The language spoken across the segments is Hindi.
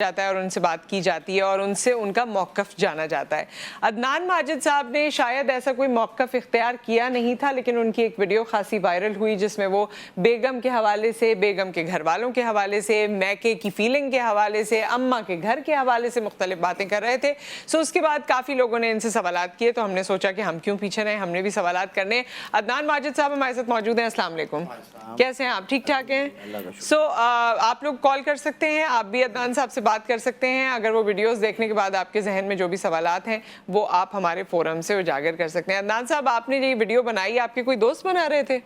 जाता है और उनसे बात की जाती है और उनसे उनका मौक़िफ़ जाना जाता है। अदनान माजिद साहब ने शायद ऐसा कोई मौक़िफ़ इख्तियार किया नहीं था, लेकिन उनकी एक वीडियो खासी वायरल हुई जिसमें वो बेगम के हवाले से, बेगम के घर वालों के हवाले से, मैके की फीलिंग के हवाले से, अम्मा के घर के हवाले से मुख्तलिफ बातें कर रहे थे। सो उसके बाद काफ़ी लोगों ने इनसे सवालात किए, तो हमने सोचा कि हम क्यों पीछे रहें, हमने भी सवालात करने। अदनान माजिद साहब हमारे साथ मौजूद हैं। अस्सलाम वालेकुम, कैसे हैं आप? ठीक ठाक हैं? सो आप लोग कॉल कर सकते हैं, आप भी अदनान साहब से बात कर सकते हैं। अगर वो वीडियोस देखने के बाद आपके जहन में जो भी सवालात हैं वो आप हमारे फोरम से उजागर कर सकते हैं। अदनान साहब, आपने ये वीडियो बनाई, आपके कोई दोस्त बना रहे थे?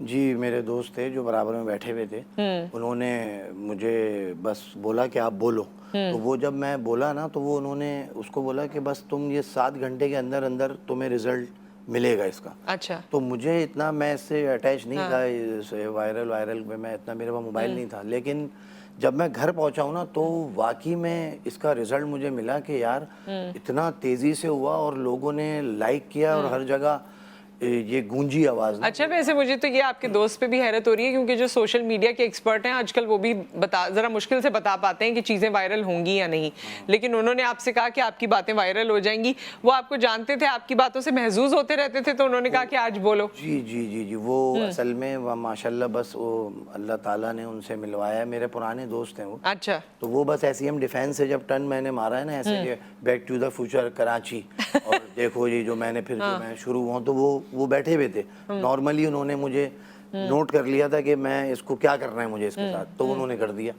जी, मेरे दोस्त थे जो बराबर में बैठे हुए थे। उन्होंने मुझे बस बोला कि आप बोलो। तो वो जब मैं बोला ना, तो वो उन्होंने उसको बोला कि बस तुम ये 7 घंटे के अंदर अंदर तुम्हें रिजल्ट मिलेगा इसका। अच्छा। तो मुझे इतना, मैं इससे अटैच नहीं था, इस वायरल में मैं इतना, मेरे पास मोबाइल नहीं था। लेकिन जब मैं घर पहुंचा हूं ना, तो वाकई में इसका रिजल्ट मुझे मिला कि यार इतना तेजी से हुआ और लोगों ने लाइक किया और हर जगह ये गूंजी आवाज। अच्छा, वैसे मुझे तो ये आपके दोस्त पे भी हैरत हो रही है, क्योंकि जो सोशल मीडिया के एक्सपर्ट हैं आजकल वो भी जरा मुश्किल से बता पाते हैं कि चीज़ें वायरल होंगी या नहीं। लेकिन उन्होंने आपसे कहा कि आपकी बातें वायरल हो जाएंगी। वो आपको जानते थे, आपकी बातों से महजूज होते रहते थे, तो उन्होंने कहा कि आज बोलो। जी जी जी जी, वो असल में माशाल्लाह बस वो अल्लाह ताला ने उनसे मिलवाया। मेरे पुराने दोस्त हैं वो। अच्छा। तो वो बस ऐसे ही, हम डिफेंस से जब टर्न मैंने मारा है ना, ऐसे back to the future Karachi और देखो ये जो मैंने फिर जो मैं शुरू हुआ, तो वो बैठे हुए थे। नॉर्मली उन्होंने मुझे नोट कर लिया था कि मैं इसको क्या करना है मुझे इसके साथ, तो उन्होंने कर दिया।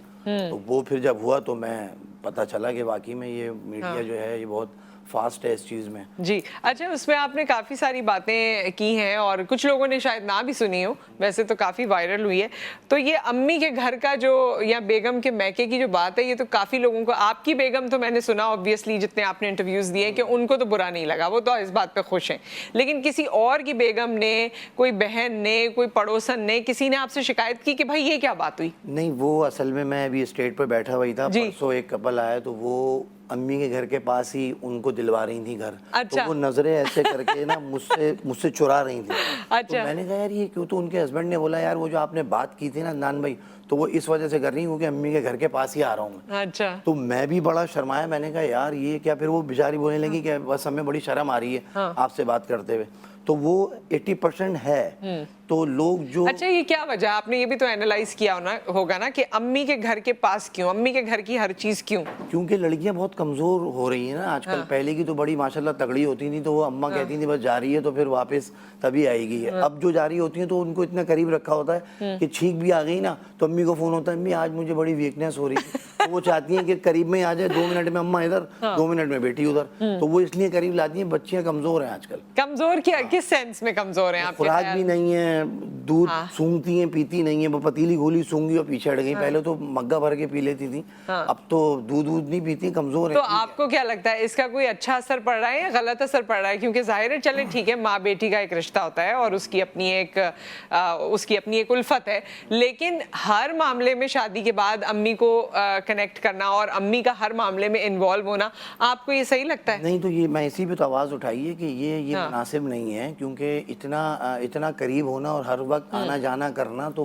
तो वो फिर जब हुआ तो मैं पता चला कि वाकई में ये मीडिया जो है ये बहुत फास्ट है इस चीज़ में। जी। अच्छा, उसमें आपने काफ़ी सारी बातें की हैं और कुछ लोगों ने शायद ना भी सुनी हो, वैसे तो काफ़ी वायरल हुई है। तो ये अम्मी के घर का जो, या बेगम के मैके की जो बात है, ये तो काफ़ी लोगों को, आपकी बेगम तो मैंने सुना ऑब्वियसली, जितने आपने इंटरव्यूज़ दिए, कि उनको तो बुरा नहीं लगा, वो तो इस बात पर खुश हैं। लेकिन किसी और की बेगम ने, कोई बहन ने, कोई पड़ोसन ने, किसी ने आपसे शिकायत की कि भाई ये क्या बात हुई? नहीं, वो असल में मैं अभी स्टेट पर बैठा हुआ था, परसों एक कपल आया, तो वो अम्मी के घर के पास ही उनको दिलवा रही थी घर। अच्छा। तो वो नजरें ऐसे करके ना मुझसे चुरा रही थी। अच्छा। तो मैंने कहा यार ये क्यों? तो उनके हस्बैंड ने बोला यार वो जो आपने बात की थी ना अदनान भाई, तो वो इस वजह से कर रही हूँ कि अम्मी के घर के पास ही आ रहा हूँ मैं। अच्छा। तो मैं भी बड़ा शर्माया, मैंने कहा यार ये क्या? फिर वो बेचारी बोलने लगी कि बस हमें बड़ी शर्म आ रही है आपसे बात करते हुए। तो वो 80% है। तो लोग जो, अच्छा, ये क्या वजह, आपने ये भी तो एनालाइज किया होगा ना कि अम्मी के घर के पास क्यों, अम्मी के घर की हर चीज क्यों? क्योंकि लड़कियां बहुत कमजोर हो रही हैं ना आजकल। पहले की तो बड़ी माशाल्लाह तगड़ी होती थी, तो वो अम्मा कहती थी बस जा रही है तो फिर वापस तभी आएगी। अब जो जा रही होती हैं तो उनको इतना करीब रखा होता है कि छींक भी आ गई ना, तो अम्मी को फोन होता है, अम्मी आज मुझे बड़ी वीकनेस हो रही है। तो वो चाहती हैं कि करीब में आ जाए, 2 मिनट में अम्मा इधर, 2 मिनट में बेटी उधर। तो वो इसलिए करीब लाती हैं। बच्चियां कमजोर हैं आजकल। कमजोर क्या, किस सेंस में कमजोर हैं आपके खुराक ख्याल? भी नहीं है, दूध सूंघती हैं, पीती नहीं है। वो पतीली गोली सूंघी और पीछे हट गई। पहले तो मग्गा भर के पी लेती थी, अब तो दूध नहीं पीती, कमजोर है। तो आपको क्या लगता है, इसका कोई अच्छा असर पड़ रहा है या गलत असर पड़ रहा है? क्योंकि जाहिर है, चले ठीक है, माँ बेटी का एक रिश्ता होता है और उसकी अपनी एक उल्फत है, लेकिन हर मामले में शादी के बाद अम्मी को कनेक्ट करना और अम्मी का हर मामले में इन्वॉल्व होना, आपको ये सही लगता है? नहीं, तो ये मैं इसी पे तो आवाज़ उठाई है कि ये मुनासिब नहीं है। क्योंकि इतना करीब होना और हर वक्त आना जाना करना, तो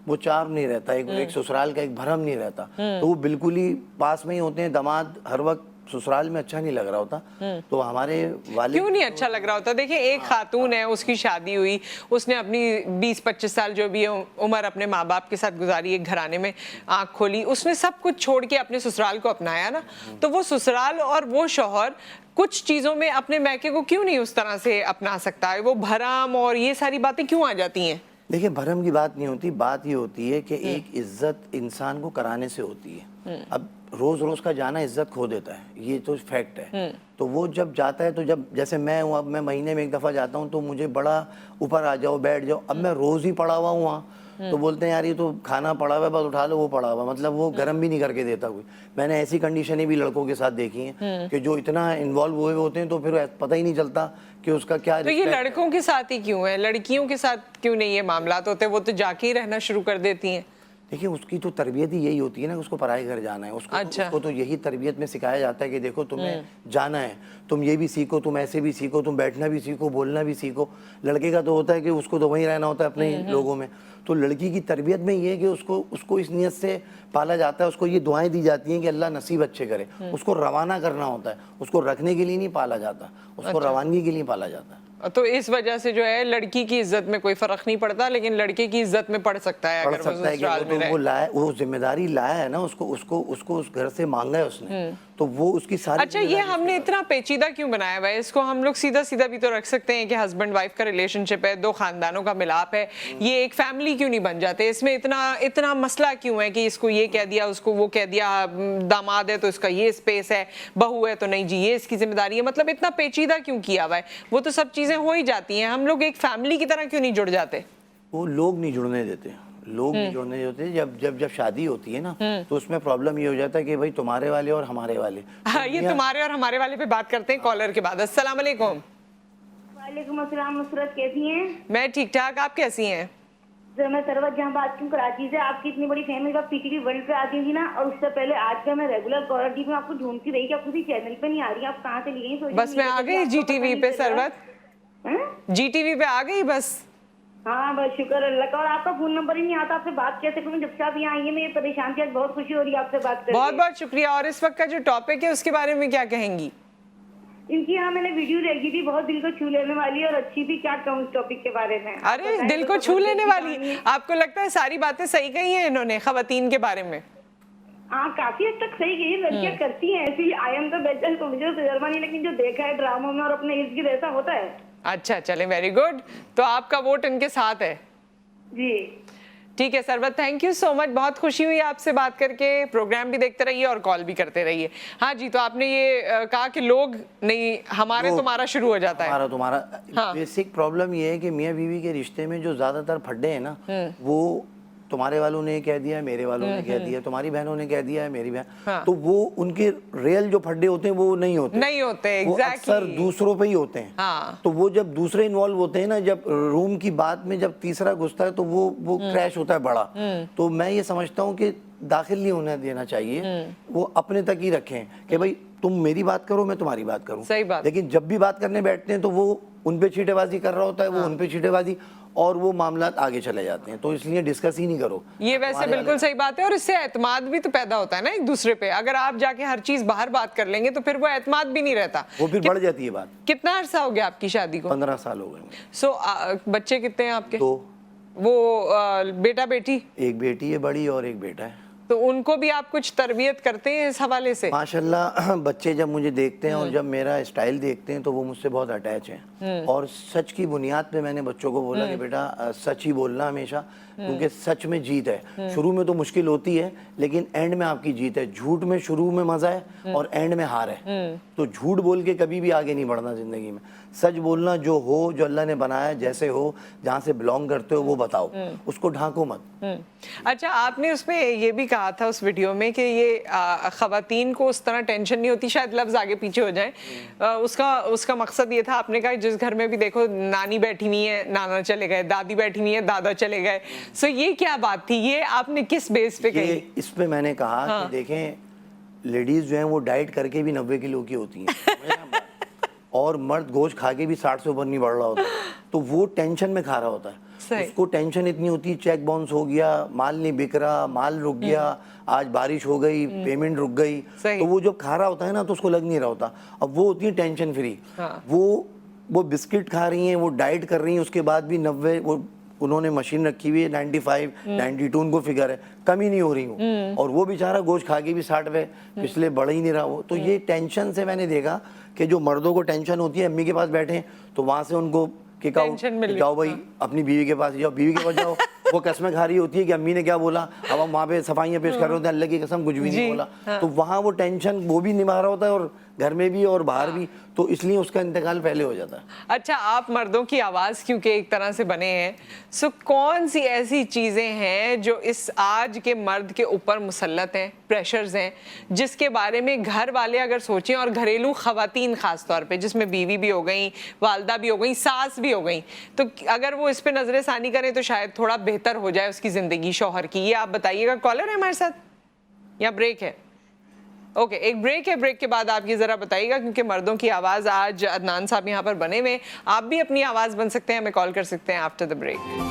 वो चार्म नहीं रहता, एक ससुराल का एक भरम नहीं रहता। तो वो बिल्कुल ही पास में ही होते हैं। दामाद हर वक्त ससुराल में अच्छा नहीं लग रहा होता। तो हमारे वाले, क्यों नहीं अच्छा लग रहा होता? देखिए, एक खातून है, उसकी शादी हुई, उसने अपनी 20-25 साल जो भी उम्र अपने माँ बाप के साथ गुजारी, एक घराने में आंख खोली, उसने सब कुछ छोड़ के अपने ससुराल को अपनाया ना। तो वो ससुराल और वो शौहर कुछ चीजों में अपने मैके को क्यों नहीं उस तरह से अपना सकता है? वो भरम और ये सारी बातें क्यों आ जाती हैं? देखिए, भरम की बात नहीं होती। बात ये होती है कि एक इज्जत इंसान को कराने से होती है। अब रोज रोज का जाना इज्जत खो देता है, ये तो फैक्ट है। तो वो जब जाता है, तो जब जैसे मैं हूँ, अब मैं महीने में एक दफा जाता हूँ, तो मुझे बड़ा ऊपर आ जाओ, बैठ जाओ। अब मैं रोज ही पड़ा हुआ हूँ वहाँ, तो बोलते हैं यार ये तो खाना पड़ा हुआ है, बस उठा लो, वो पड़ा हुआ। मतलब वो गर्म भी नहीं करके देता कोई। मैंने ऐसी कंडीशनें भी लड़कों के साथ देखी हैं कि जो इतना इन्वॉल्व हुए होते हैं, तो फिर पता ही नहीं चलता कि उसका क्या। तो ये लड़कों के साथ ही क्यों है, लड़कियों के साथ क्यों नहीं ये मामला होते? वो तो जाके ही रहना शुरू कर देती हैं। देखिए उसकी तो तरबियत ही यही होती है ना कि उसको पराए घर जाना है, उसको तो यही तरबियत में सिखाया जाता है कि देखो तुम्हें जाना है, तुम ये भी सीखो, तुम ऐसे भी सीखो, तुम बैठना भी सीखो, बोलना भी सीखो। लड़के का तो होता है कि उसको तो वहीं रहना होता है अपने ही लोगों में। तो लड़की की तरबियत में ये है कि उसको इस नियत से पाला जाता है, उसको ये दुआएं दी जाती हैं कि अल्लाह नसीब अच्छे करे। उसको रवाना करना होता है, उसको रखने के लिए नहीं पाला जाता, उसको रवानगी के लिए पाला जाता है। तो इस वजह से जो है लड़की की इज्जत में कोई फर्क नहीं पड़ता, लेकिन लड़के की इज्जत में पड़ सकता है अगर वो ससुराल में रहे। वो जिम्मेदारी लाया है ना, उसको उस घर से मांगा है उसने, तो वो उसकी सारी। अच्छा, ये हमने इतना पेचीदा क्यों बनाया हुआ है इसको? हम लोग सीधा सीधा भी तो रख सकते हैं कि हस्बैंड वाइफ का रिलेशनशिप है, दो खानदानों का मिलाप है, ये एक फैमिली क्यों नहीं बन जाते? इसमें इतना मसला क्यों है कि इसको ये कह दिया, उसको वो कह दिया, दामाद है तो इसका ये स्पेस है, बहू है तो नहीं जी ये इसकी जिम्मेदारी है। मतलब इतना पेचीदा क्यों किया हुआ है? वो तो सब चीजें हो ही जाती हैं, हम लोग एक फैमिली की तरह क्यों नहीं जुड़ जाते? वो लोग नहीं जुड़ने देते, लोग नहीं जुड़ने देते। जब शादी होती है ना, तो उसमें प्रॉब्लम ये हो जाता है कि भाई तुम्हारे वाले और हमारे वाले। हाँ, ये तुम्हारे और हमारे वाले पे बात करते हैं कॉलर के बाद। अस्सलाम वालेकुम। वालेकुम अस्सलाम। नुसरत कैसी हैं? मैं ठीक ठाक, आप कैसी हैं? मैं सरवत जहाँ बात की कराची से। आपकी इतनी बड़ी फैमिली का पीटीवी वर्ल्ड पे आती थी ना, और उससे पहले आज का मैं रेगुलर कॉलर थी, मैं आपको ढूंढती रही कि आप किसी चैनल पे नहीं आ रही, आप कहाँ से ली गई? बस मैं आ गई जीटीवी पे सरवत, जीटीवी पे आ गई बस। हाँ बस शुक्र अल्लाह का। और आपका फोन नंबर ही नहीं आता, आपसे बात कैसे करूँ? जब से आप यहाँ आई है मैं ये परेशान थी, आज बहुत खुशी हो रही है आपसे बात करके। बहुत बहुत शुक्रिया। और इस वक्त का जो टॉपिक है उसके बारे में क्या कहेंगी? इनकी यहाँ मैंने वीडियो देखी थी, बहुत दिल को छू लेने वाली और अच्छी थी। क्या कहूँ इस टॉपिक के बारे में? अरे दिल को छू लेने वाली? आपको लगता है सारी बातें सही कही हैं इन्होंने खवातीन के बारे में? हाँ काफी हद तक सही गई, लड़कियां करती हैं ऐसी। आई एम द बेस्ट, तो मुझे तजर्बा नहीं, लेकिन जो देखा है ड्रामों में और अपने इर्द गिर्द ऐसा होता है। अच्छा चले, वेरी गुड। तो आपका वोट इनके साथ है? जी ठीक है Sarwat, thank you so much, बहुत खुशी हुई आपसे बात करके। प्रोग्राम भी देखते रहिए और कॉल भी करते रहिए। हाँ जी, तो आपने ये कहा कि लोग नहीं, हमारे तुम्हारा शुरू हो जाता है। हमारा तुम्हारा हाँ। बेसिक प्रॉब्लम ये है कि मियाँ बीवी के रिश्ते में जो ज्यादातर फड्डे हैं ना, वो तुम्हारे वालों ने कह दिया, मेरे वालों ने कह दिया, तुम्हारी बहनों ने कह दिया है, मेरी बहन। हाँ। तो वो उनके रियल जो फड्डे होते हैं वो नहीं होते, वो अक्सर दूसरों पे ही होते हैं। हाँ। तो वो जब दूसरे इन्वॉल्व होते हैं ना, जब रूम की बात में जब तीसरा घुसता है तो वो क्रैश होता है बड़ा। तो मैं ये समझता हूँ कि दाखिल नहीं होने देना चाहिए, वो अपने तक ही रखें कि भाई तुम मेरी बात करो, मैं तुम्हारी बात करूं। सही बात। लेकिन जब भी बात करने बैठते हैं तो वो उन पे चीटेबाजी कर रहा होता है, वो उन पे चीटेबाजी, और वो मामला आगे चले जाते हैं। तो इसलिए डिस्कस ही नहीं करो। ये वैसे बिल्कुल सही बात है, और इससे एतमाद भी तो पैदा होता है ना एक दूसरे पे। अगर आप जाके हर चीज बाहर बात कर लेंगे तो फिर वो एतमाद भी नहीं रहता, वो फिर बढ़ जाती है बात। कितना अरसा हो गया आपकी शादी को? 15 साल हो गए। सो बच्चे कितने हैं आपके? 2। वो बेटा बेटी? एक बेटी है बड़ी और एक बेटा है। तो उनको भी आप कुछ तरबियत करते हैं इस हवाले से? माशाल्लाह बच्चे जब मुझे देखते हैं और जब मेरा स्टाइल देखते हैं तो वो मुझसे बहुत अटैच हैं। और सच की बुनियाद पे मैंने बच्चों को बोला कि बेटा सच ही बोलना हमेशा, क्योंकि सच में जीत है। शुरू में तो मुश्किल होती है लेकिन एंड में आपकी जीत है। झूठ में शुरू में मजा है और एंड में हार है। तो झूठ बोल के कभी भी आगे नहीं बढ़ना जिंदगी में। सच बोलना, जो हो, जो अल्लाह ने बनाया, जैसे हो, जहाँ से बिलोंग करते हो वो बताओ, उसको ढांको मत। अच्छा, आपने उसमें ये भी कहा था उस वीडियो में कि ये खवातीन को उस तरह टेंशन नहीं होती, शायद लफ्ज आगे पीछे हो जाए, उसका मकसद ये था, आपने कहा जिस घर में भी देखो नानी बैठी हुई है, नाना चले गए, दादी बैठी हुई है, दादा चले गए। सो ये क्या बात थी? ये आपने किस बेस पे कही? इस पे मैंने कहा कि देखें लेडीज जो हैं वो डाइट करके भी 90 किलो की होती हैं और मर्द गोश्त खा के भी 60 से ऊपर नहीं बढ़ रहा होता। तो वो टेंशन में खा रहा होता है, उसको टेंशन इतनी होती है, चेक बाउंस हो गया, माल नहीं बिक रहा, माल रुक गया, आज बारिश हो गई, पेमेंट रुक गई। तो वो जब खा रहा होता है ना तो उसको लग नहीं रहा होता। अब वो होती है टेंशन फ्री। वो बिस्किट खा रही हैं, वो डाइट कर रही हैं, उसके बाद भी 90, वो उन्होंने मशीन रखी हुई है 95, 92 उनको फिगर है, कमी नहीं हो रही हूँ। और वो बेचारा गोश्त खा के भी 60 पे, पिछले बढ़ ही नहीं रहा वो। तो ये टेंशन से मैंने देखा कि जो मर्दों को टेंशन होती है, अम्मी के पास बैठे हैं तो वहां से उनको किक आउट, जाओ भाई अपनी बीवी के पास जाओ, बीवी के पास जाओ। वो कसमें खा रही होती है कि अम्मी ने क्या बोला, अब हम वहाँ पे सफाइयाँ पेश कर रहे होते हैं, अल्लाह की कसम कुछ भी नहीं बोला। तो वहाँ वो टेंशन वो भी निभा रहा होता है और घर में भी और बाहर भी, तो इसलिए उसका इंतकाल पहले हो जाता है। अच्छा, आप मर्दों की आवाज क्योंकि एक तरह से बने हैं, सो कौन सी ऐसी चीजें हैं जो इस आज के मर्द के ऊपर मुसल्लत हैं, प्रेशर्स हैं, जिसके बारे में घर वाले अगर सोचें, और घरेलू खवातीन खास तौर पे, जिसमें बीवी भी हो गई, वालदा भी हो गई, सास भी हो गई, तो अगर वो इस पे नजर सानी करें तो शायद थोड़ा बेहतर बेहतर हो जाए उसकी जिंदगी शौहर की, ये आप बताइएगा। कॉलर है हमारे साथ या ब्रेक है? ओके, एक ब्रेक है, ब्रेक के बाद आप ये जरा बताइएगा, क्योंकि मर्दों की आवाज़ आज अदनान साहब यहाँ पर बने हुए, आप भी अपनी आवाज़ बन सकते हैं, हमें कॉल कर सकते हैं after the break.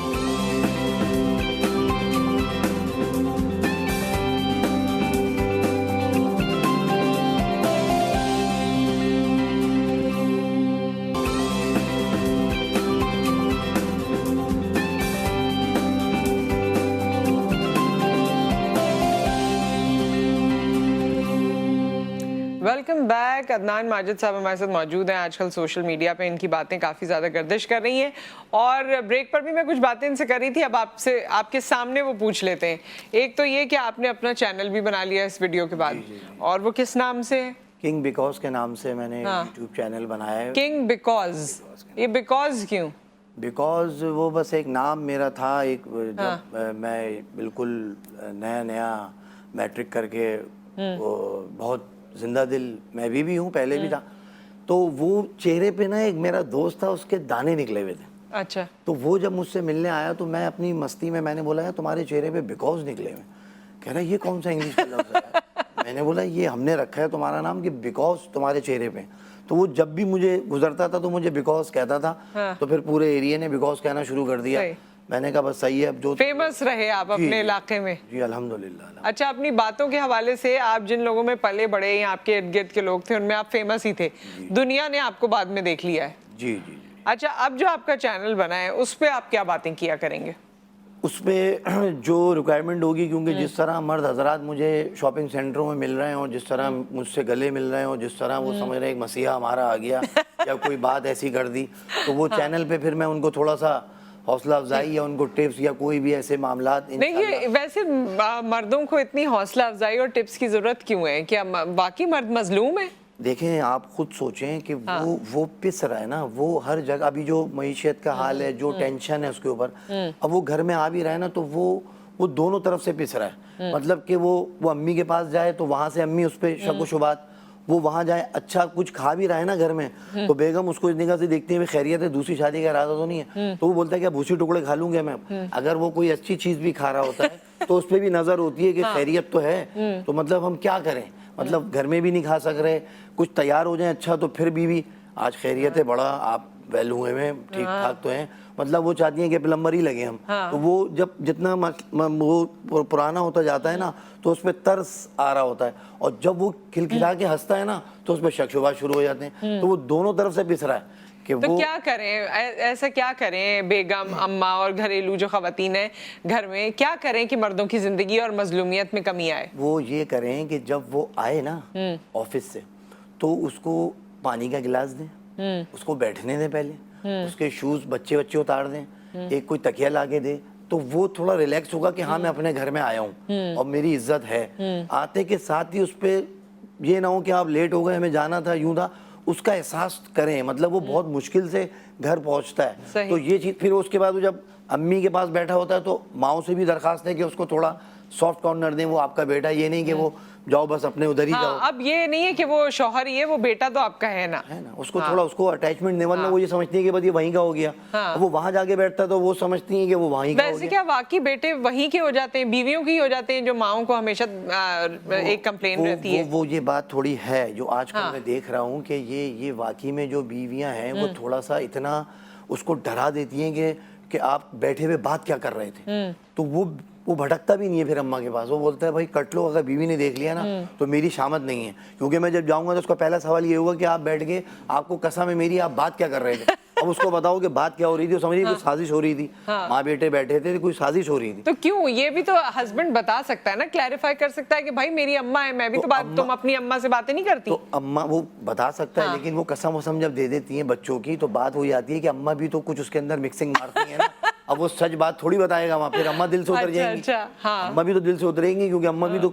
Welcome back. Adnan Majid साहब हमारे साथ मौजूद हैं। आजकल सोशल मीडिया पे इनकी बातें काफ़ी ज़्यादा गर्दिश कर रही हैं, और ब्रेक पर भी मैं कुछ बातें इनसे कर रही थी, अब आपसे आपके सामने वो पूछ लेते हैं। एक तो ये कि आपने अपना चैनल भी बना लिया इस वीडियो के बाद, और वो किस नाम से है? किंग बिकॉज के नाम से मैंने यूट्यूब चैनल बनाया है। किंग बिकॉज, ये बिकॉज क्यों? बिकॉज वो बस एक नाम मेरा था, एक जब मैं बिल्कुल नया मैट्रिक करके वो बहुत जिंदा दिल मैं भी हूँ, पहले भी था, तो वो चेहरे पे ना एक मेरा दोस्त था, उसके दाने निकले हुए थे। अच्छा। तो वो जब मुझसे मिलने आया तो मैं अपनी मस्ती में मैंने बोला यार तुम्हारे चेहरे पे बिकॉज निकले हुए। कह रहा ये कौन सा इंग्लिश का लफ्ज़ है? मैंने बोला ये हमने रखा है तुम्हारा नाम कि बिकॉज तुम्हारे चेहरे पे। तो वो जब भी मुझे गुजरता था तो मुझे बिकॉज कहता था। तो फिर पूरे एरिया ने बिकॉज कहना शुरू कर दिया। मैंने कहा बस सही है, अब जो फेमस रहे आप अपने इलाके में। जी अल्हम्दुलिल्लाह। अच्छा, अपनी बातों के हवाले से आप जिन लोगों में पले बड़े या आपके इर्द गिर्द के लोग थे उनमें आप फेमस ही थे, दुनिया ने आपको बाद में देख लिया है। जी जी। अच्छा, अब जो आपका चैनल बना है उस पे आप क्या बातें किया करेंगे? उस पर जो रिक्वायरमेंट होगी, क्योंकि जिस तरह मर्द हजरात मुझे शॉपिंग सेंटरों में मिल रहे हैं और जिस तरह मुझसे गले मिल रहे हैं और जिस तरह वो समझ रहे हैं एक मसीहा हमारा आ गया या कोई बात ऐसी कर दी, तो वो चैनल पे फिर मैं उनको थोड़ा सा हौसला अफजाई या उनको टिप्स या कोई भी ऐसे मामलात। देखिए, वैसे मर्दों को इतनी हौसला अफजाई और टिप्स की जरूरत क्यों है? क्या बाकी मर्द मजलूम है? देखें, आप खुद सोचें कि वो पिस रहा है ना, वो हर जगह अभी जो मईशत का हाल है, जो टेंशन है उसके ऊपर, अब वो घर में आ भी रहा है ना, तो वो दोनों तरफ से पिस रहा है। मतलब कि वो अम्मी के पास जाए तो वहां से अम्मी उस पर शक व शुबात, वो वहां जाए अच्छा कुछ खा भी रहा है ना घर में, तो बेगम उसको इस निगाह से देखती है खैरियत है, दूसरी शादी का इरादा तो नहीं है, तो वो बोलता है क्या भूसी टुकड़े खा लूंगा मैं। अगर वो कोई अच्छी चीज भी खा रहा होता है तो उस पर भी नजर होती है कि खैरियत तो है, तो मतलब हम क्या करें, मतलब घर में भी नहीं खा सक रहे, कुछ तैयार हो जाए अच्छा तो फिर भी आज खैरियत है, बड़ा आप वेल हुए में ठीक ठाक तो हैं, मतलब वो चाहती हैं कि प्लम्बर ही लगे हम। तो वो जब जितना वो पुराना होता जाता है ना, तो उस पर तरस आ रहा होता है, और जब वो खिलखिला के हंसता है ना, तो उस पर शक शुबा शुरू हो जाते हैं। तो वो दोनों तरफ से पिस रहा है कि तो क्या करें, ऐसा क्या करें बेगम, अम्मा और घरेलू जो खवातीन हैं घर में, क्या करें कि मर्दों की जिंदगी और मजलूमियत में कमी आए? वो ये करें कि जब वो आए ना ऑफिस से, तो उसको पानी का गिलास दें, उसको बैठने दें, पहले उसके शूज बच्चे उतार दें, एक कोई तकिया लाके दे, तो वो थोड़ा रिलैक्स होगा कि हाँ मैं अपने घर में आया हूँ और मेरी इज्जत है। आते के साथ ही उस पर ये ना हो कि आप लेट हो गए, हमें जाना था, यूं था, उसका एहसास करें। मतलब वो बहुत मुश्किल से घर पहुंचता है, तो ये चीज फिर उसके बाद वो जब अम्मी के पास बैठा होता है तो माओ से भी दरखास्त है कि उसको थोड़ा सॉफ्ट कॉर्नर दें, वो आपका बेटा, ये नहीं कि वो जाओ बस अपने उधर ही जाओ। अब ये नहीं है कि वो शौहर ही है, वो बेटा तो आपका है ना, उसको थोड़ा उसको अटैचमेंट देने वाला, वो ये समझती है कि बस ये वहीं का हो गया, वो वहां जाके बैठता है तो वो समझती है कि वो वहीं का हो गया। वैसे क्या वाकई बेटे वहीं के हो जाते हैं, बीवियों की हो जाते हैं, जो माओं को हमेशा एक कंप्लेन रहती है? वो ये बात थोड़ी है जो आजकल मैं देख रहा हूँ कि ये वाकई में जो बीवियां हैं वो थोड़ा सा इतना उसको डरा देती हैं कि आप बैठे हुए बात क्या कर रहे थे, तो वो भटकता भी नहीं है फिर अम्मा के पास। वो बोलता है भाई कट लो, अगर बीवी ने देख लिया ना तो मेरी शामत नहीं है, क्योंकि मैं जब जाऊंगा तो उसका पहला सवाल ये होगा कि आप बैठ के, आपको कसम है मेरी, आप बात क्या कर रहे थे। अब उसको बताओ कि बात क्या हो रही थी, समझिए कोई साजिश हो रही थी, माँ बेटे बैठे थे, कोई साजिश हो रही थी। तो क्यों, ये भी तो हस्बैंड बता सकता है ना, क्लैरिफाई कर सकता है कि भाई मेरी अम्मा है, मैं भी तो बात, तुम अपनी अम्मा से बातें नहीं करती? तो अम्मा वो बता सकता है, लेकिन वो कसम वसम जब दे देती है बच्चों की, तो बात हो जाती है कि अम्मा भी तो कुछ उसके अंदर मिक्सिंग मारती है ना। अब वो सच बात थोड़ी बताएगा वहाँ, फिर अम्मा दिल से उतर जाएंगी। अम्मा भी तो दिल से उतरेंगी, क्योंकि अम्मा भी तो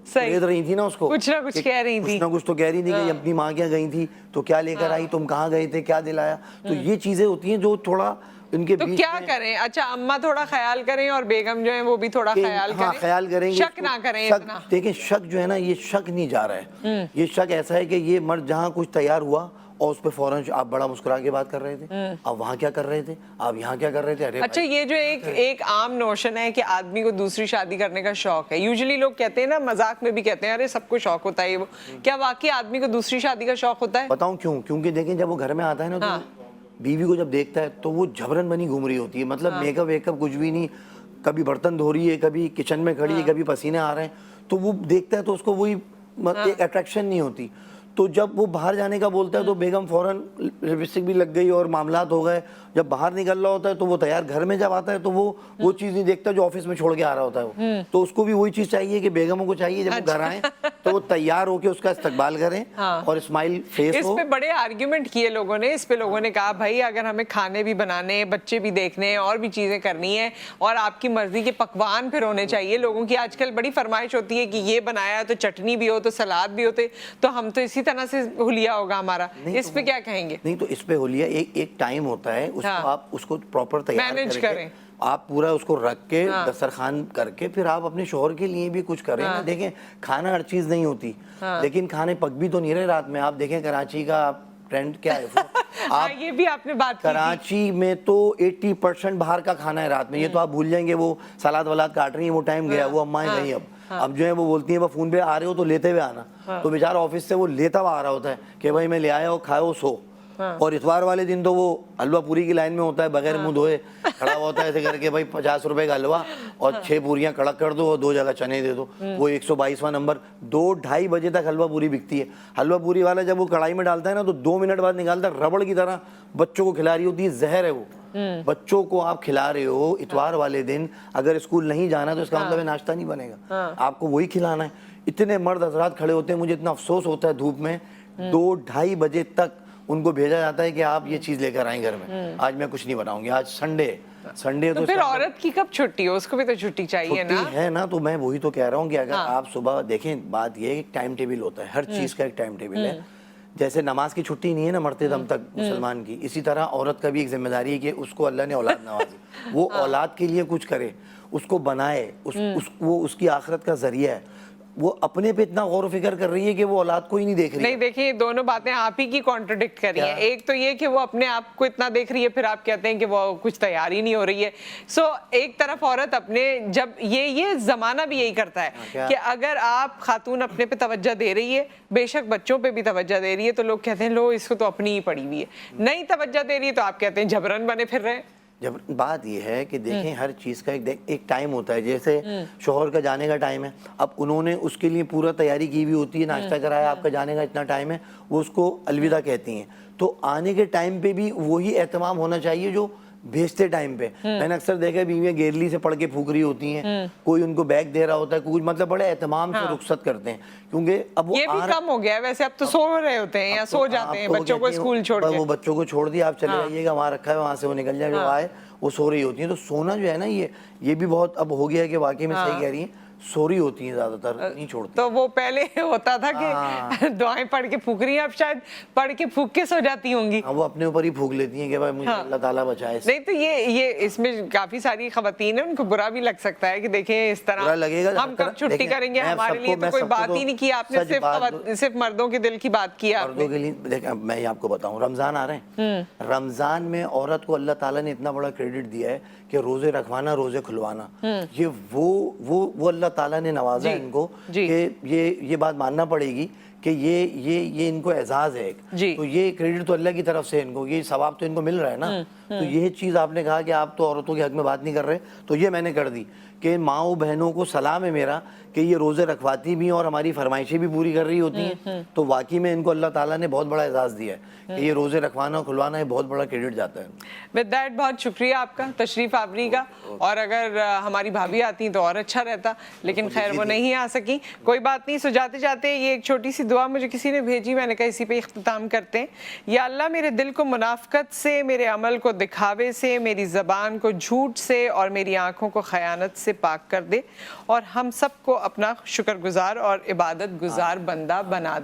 प्रेत रही थी ना उसको, कुछ ना कुछ कह रही थी, कुछ ना कुछ तो कह रही थी कि अपनी माँ क्या गई थी, तो क्या लेकर आई, तुम कहाँ गए थे, क्या दिलाया। तो ये चीजें होती हैं जो थोड़ा इनके तो बीच क्या करें? अच्छा, अम्मा थोड़ा ख्याल करें और बेगम जो है वो भी थोड़ा ख्याल करें। ख्याल करेंगे, शक ना करें इतना। देखिए शक जो है ना, ये शक नहीं जा रहा है, ये शक ऐसा है कि ये मर्द जहाँ कुछ तैयार हुआ और उस पर फौरन आप बड़ा मुस्कुरा के बात कर रहे थे, आप वहाँ क्या कर रहे थे, आप यहाँ क्या कर रहे थे। अरे अच्छा, ये जो एक आम नोशन है कि आदमी को दूसरी शादी करने का शौक है, यूजुअली लोग कहते हैं ना, मजाक में भी कहते हैं, अरे सबको शौक होता है ये वो, क्या वाकई आदमी को दूसरी शादी का शौक होता है? बताऊं क्यों? क्योंकि देखें, जब वो घर में आता है ना, तो बीवी को जब देखता है तो वो झबरन बनी घूम रही होती है, मतलब मेकअप वेकअप कुछ भी नहीं, कभी बर्तन धो रही है, कभी किचन में खड़ी है, कभी पसीने आ रहे हैं, तो वो देखता है तो उसको वही एक अट्रैक्शन नहीं होती। तो जब वो बाहर जाने का बोलता है तो बेगम फौरन लिपस्टिक भी लग गई और मामलात हो गए। जब बाहर निकल रहा होता है तो वो तैयार, घर में जब आता है तो वो चीज़ नहीं देखता जो ऑफिस में छोड़ के आ रहा होता है वो। तो उसको भी वही चीज़ चाहिए कि बेगमों को चाहिए जब वो घर आए तो वो तैयार होके उसका इस्तकबाल करें और स्माइल फेस इस हो। पे बड़े आर्ग्यूमेंट किए लोगों ने, इस पे लोगों ने कहा भाई अगर हमें खाने भी बनाने, बच्चे भी देखने और भी चीजें करनी है और आपकी मर्जी के पकवान फिर होने चाहिए। लोगों की आजकल बड़ी फरमाइश होती है कि ये बनाया तो चटनी भी हो, तो सलाद भी होते, तो हम तो इसी तरह से हुलिया होगा हमारा। इस पे क्या कहेंगे? नहीं, तो इस पे होलिया एक टाइम होता है, उसको आप उसको प्रॉपर तैयार मैनेज करें, आप पूरा उसको रख के दस्तरखान करके फिर आप अपने शोहर के लिए भी कुछ करें ना। देखें, खाना हर चीज नहीं होती, लेकिन खाने पक भी तो नहीं रहे रात में। आप देखें कराची का ट्रेंड क्या है आप ये भी आपने बात की कराची में तो 80% बाहर का खाना है रात में। ये तो आप भूल जाएंगे, वो सलाद वलाद काट रही है, वो टाइम गया, वो अम्माएं गई। अब जो है वो बोलती है वो फोन पे आ रहे हो तो लेते हुए आना। तो बेचारा ऑफिस से वो लेता हुआ आ रहा होता है कि भाई मैं ले आया हो, खाओ सो। और इतवार वाले दिन तो वो हलवा पूरी की लाइन में होता है, बगैर मुंह धोए खड़ा होता है ऐसे करके, भाई 50 रुपए का हलवा और 6 पूरियां कड़क कर दो और 2 जगह चने दे दो। वो 122वां नंबर, 2-2:30 बजे तक हलवा पूरी बिकती है। हलवा पूरी वाला जब वो कढ़ाई में डालता है ना तो 2 मिनट बाद निकालता है, रबड़ की तरह बच्चों को खिला रही होती है, जहर है वो। बच्चों को आप खिला रहे हो इतवार वाले दिन, अगर स्कूल नहीं जाना तो इसका मतलब है नाश्ता नहीं बनेगा, आपको वही खिलाना है। इतने मर्द हजरात खड़े होते हैं, मुझे इतना अफसोस होता है धूप में, 2-2:30 बजे तक उनको भेजा जाता है कि आप ये चीज लेकर आए घर में, आज मैं कुछ नहीं बनाऊंगी, आज संडे तो फिर औरत की कब छुट्टी हो? उसको भी तो छुट्टी चाहिए ना। है ना, तो मैं वही तो कह रहा हूँ कि अगर आप सुबह देखें, बात ये है कि टाइम टेबल होता है, हर चीज का एक टाइम टेबल है। जैसे नमाज की छुट्टी नहीं है ना मरते दम तक मुसलमान की, इसी तरह औरत का भी एक जिम्मेदारी है कि उसको अल्लाह ने औलाद नवाजी, वो औलाद के लिए कुछ करे, उसको बनाए, वो उसकी आखिरत का जरिया है। वो अपने पे इतना गौर फिक्र कर रही है कि वो औलाद को ही नहीं देख रही है। नहीं, देखिए ये दोनों बातें आप ही की कॉन्ट्रडिक्ट कर रही हैं। एक तो ये कि वो अपने आप को इतना देख रही है, फिर आप कहते हैं कि वो कुछ तैयार ही नहीं हो रही है। सो एक तरफ औरत अपने, जब ये जमाना भी यही करता है कि अगर आप खातून अपने पे तवज्जो दे रही है, बेशक बच्चों पे भी तवज्जो दे रही है, तो लोग कहते हैं लो इसको तो अपनी ही पड़ी हुई है। नहीं तवज्जो दे रही है तो आप कहते हैं झबरन बने फिर रहे। जब बात यह है कि देखें हर चीज़ का एक टाइम होता है, जैसे शोहर का जाने का टाइम है, अब उन्होंने उसके लिए पूरा तैयारी की हुई होती है, नाश्ता कराया, आपका जाने का इतना टाइम है, वो उसको अलविदा कहती हैं। तो आने के टाइम पे भी वही एहतमाम होना चाहिए जो भेजते टाइम पे। मैंने अक्सर देखा बीवियां गेरली से पढ़ के फूक रही होती हैं, कोई उनको बैग दे रहा होता है, कुछ मतलब बड़े एहतमाम से रुखसत करते हैं, क्योंकि अब वो ये भी कम हो गया है वैसे। अब तो सो रहे होते हैं या सो जाते हैं बच्चों को स्कूल छोड़ के। वो बच्चों को छोड़ दिया, आप चले जाइएगा, वहाँ रखा है, वहाँ से वो निकल जाए, जो आए वो सो रही होती है। तो सोना जो है ना, ये भी बहुत अब हो गया है कि वाकई में सही कह रही है, सो रही होती हैं, ज्यादातर नहीं छोड़ती। तो वो पहले होता था कि दुआएं पढ़ के फूक रही हैं, अब शायद पढ़ के फूक के सो जाती होंगी। वो अपने ऊपर ही फूक लेती हैं कि भाई मुझे अल्लाह ताला बचाए। नहीं तो ये इसमें काफी सारी खवातीन है, उनको बुरा भी लग सकता है कि देखें इस तरह लगेगा, हम कब छुट्टी करेंगे, हमारे लिए तो कोई बात ही नहीं की आपने, सिर्फ मर्दों के दिल की बात की है। मर्दों के लिए देखिए, मैं आपको बताऊं, रमजान आ रहे हैं, रमजान में औरत को अल्लाह ताला ने इतना बड़ा क्रेडिट दिया है कि रोजे रखवाना, रोजे खुलवाना, ये वो अल्लाह ताला ने नवाजा है इनको कि ये बात मानना पड़ेगी कि ये इनको एजाज है एक। तो ये क्रेडिट तो अल्लाह की तरफ से इनको, ये सवाब तो इनको मिल रहा है ना। तो ये चीज़ आपने कहा कि आप तो औरतों के हक में बात नहीं कर रहे, तो ये मैंने कर दी कि माओ बहनों को सलाम है मेरा कि ये रोज़े रखवाती भी और हमारी फरमाइशें भी पूरी कर रही होती हैं। तो वाकई में इनको अल्लाह ताला ने बहुत बड़ा एजाज़ दिया है कि ये रोज़े रखवाना खुलवाना है, बहुत बड़ा क्रेडिट जाता है। विद दैट बहुत शुक्रिया आपका तशरीफ़ आवरी का, और अगर हमारी भाभी आती तो और अच्छा रहता, लेकिन खैर वो नहीं आ सकी, कोई बात नहीं। सो जाते जाते ये एक छोटी सी दुआ मुझे किसी ने भेजी, मैंने कहा इसी पे इख्तिताम करते हैं। या अल्लाह मेरे दिल को मुनाफकत से, मेरे अमल को दिखावे से, मेरी ज़बान को झूठ से और मेरी आँखों को ख़यानत से पाक कर दे, और हम सबको अपना शुक्रगुजार और इबादत गुजार बंदा बना दे।